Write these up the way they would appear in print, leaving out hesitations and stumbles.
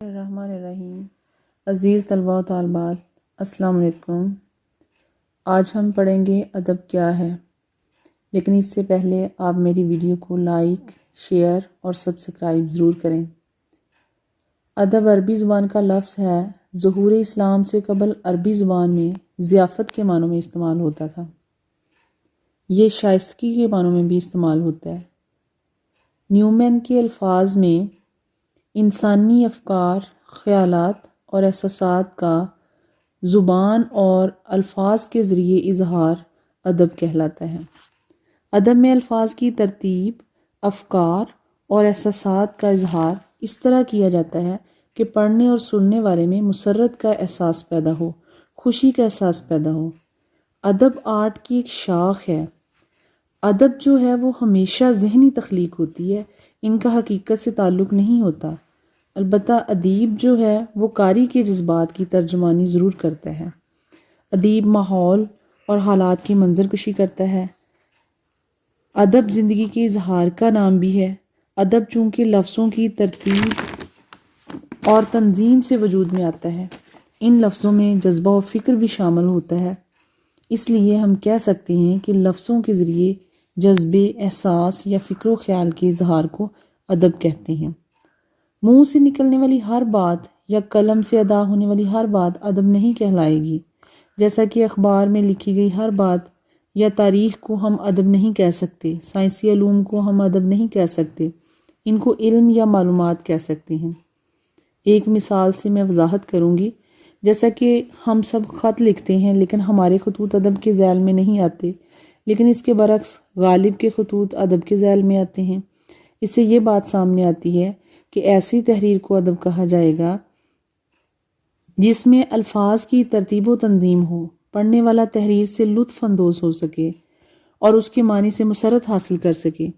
الرحمن الرحیم۔ عزیز طلباء و طالبات، السلام علیکم۔ آج ہم پڑھیں گے ادب کیا ہے، لیکن اس سے پہلے آپ میری ویڈیو کو لائک، شیئر اور سبسکرائب ضرور کریں۔ ادب عربی زبان کا لفظ ہے۔ ظہور اسلام سے قبل عربی زبان میں ضیافت کے معنوں میں استعمال ہوتا تھا۔ یہ شائستگی کے معنوں میں بھی استعمال ہوتا ہے۔ نیومن کے الفاظ میں انسانی افکار، خیالات اور احساسات کا زبان اور الفاظ کے ذریعے اظہار ادب کہلاتا ہے۔ ادب میں الفاظ کی ترتیب، افکار اور احساسات کا اظہار اس طرح کیا جاتا ہے کہ پڑھنے اور سننے والے میں مسرت کا احساس پیدا ہو، خوشی کا احساس پیدا ہو۔ ادب آرٹ کی ایک شاخ ہے۔ ادب جو ہے وہ ہمیشہ ذہنی تخلیق ہوتی ہے، ان کا حقیقت سے تعلق نہیں ہوتا۔ البتہ ادیب جو ہے وہ قاری کے جذبات کی ترجمانی ضرور کرتا ہے۔ ادیب ماحول اور حالات کی منظر کشی کرتا ہے۔ ادب زندگی کے اظہار کا نام بھی ہے۔ ادب چونکہ لفظوں کی ترتیب اور تنظیم سے وجود میں آتا ہے، ان لفظوں میں جذبہ و فکر بھی شامل ہوتا ہے، اس لیے ہم کہہ سکتے ہیں کہ لفظوں کے ذریعے جذبے، احساس یا فکر و خیال کے اظہار کو ادب کہتے ہیں۔ منہ سے نکلنے والی ہر بات یا قلم سے ادا ہونے والی ہر بات ادب نہیں کہلائے گی، جیسا کہ اخبار میں لکھی گئی ہر بات یا تاریخ کو ہم ادب نہیں کہہ سکتے، سائنسی علوم کو ہم ادب نہیں کہہ سکتے، ان کو علم یا معلومات کہہ سکتے ہیں۔ ایک مثال سے میں وضاحت کروں گی۔ جیسا کہ ہم سب خط لکھتے ہیں لیکن ہمارے خطوط ادب کے ذیل میں نہیں آتے، لیکن اس کے برعکس غالب کے خطوط ادب کے ذیل میں آتے ہیں۔ اس سے یہ بات سامنے آتی ہے کہ ایسی تحریر کو ادب کہا جائے گا جس میں الفاظ کی ترتیب و تنظیم ہو، پڑھنے والا تحریر سے لطف اندوز ہو سکے اور اس کے معنی سے مسرت حاصل کر سکے۔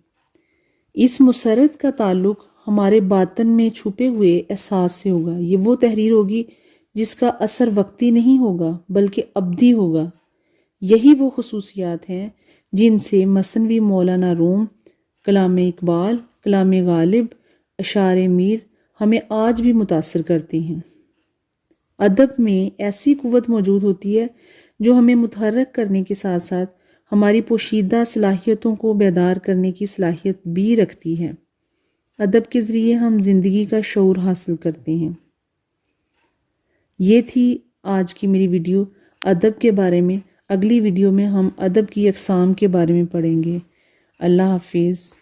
اس مسرت کا تعلق ہمارے باطن میں چھپے ہوئے احساس سے ہوگا۔ یہ وہ تحریر ہوگی جس کا اثر وقتی نہیں ہوگا بلکہ ابدی ہوگا۔ یہی وہ خصوصیات ہیں جن سے مثنوی مولانا روم، کلام اقبال، کلام غالب، اشعار میر ہمیں آج بھی متاثر کرتے ہیں۔ ادب میں ایسی قوت موجود ہوتی ہے جو ہمیں متحرک کرنے کے ساتھ ساتھ ہماری پوشیدہ صلاحیتوں کو بیدار کرنے کی صلاحیت بھی رکھتی ہے۔ ادب کے ذریعے ہم زندگی کا شعور حاصل کرتے ہیں۔ یہ تھی آج کی میری ویڈیو ادب کے بارے میں۔ اگلی ویڈیو میں ہم ادب کی اقسام کے بارے میں پڑھیں گے۔ اللہ حافظ۔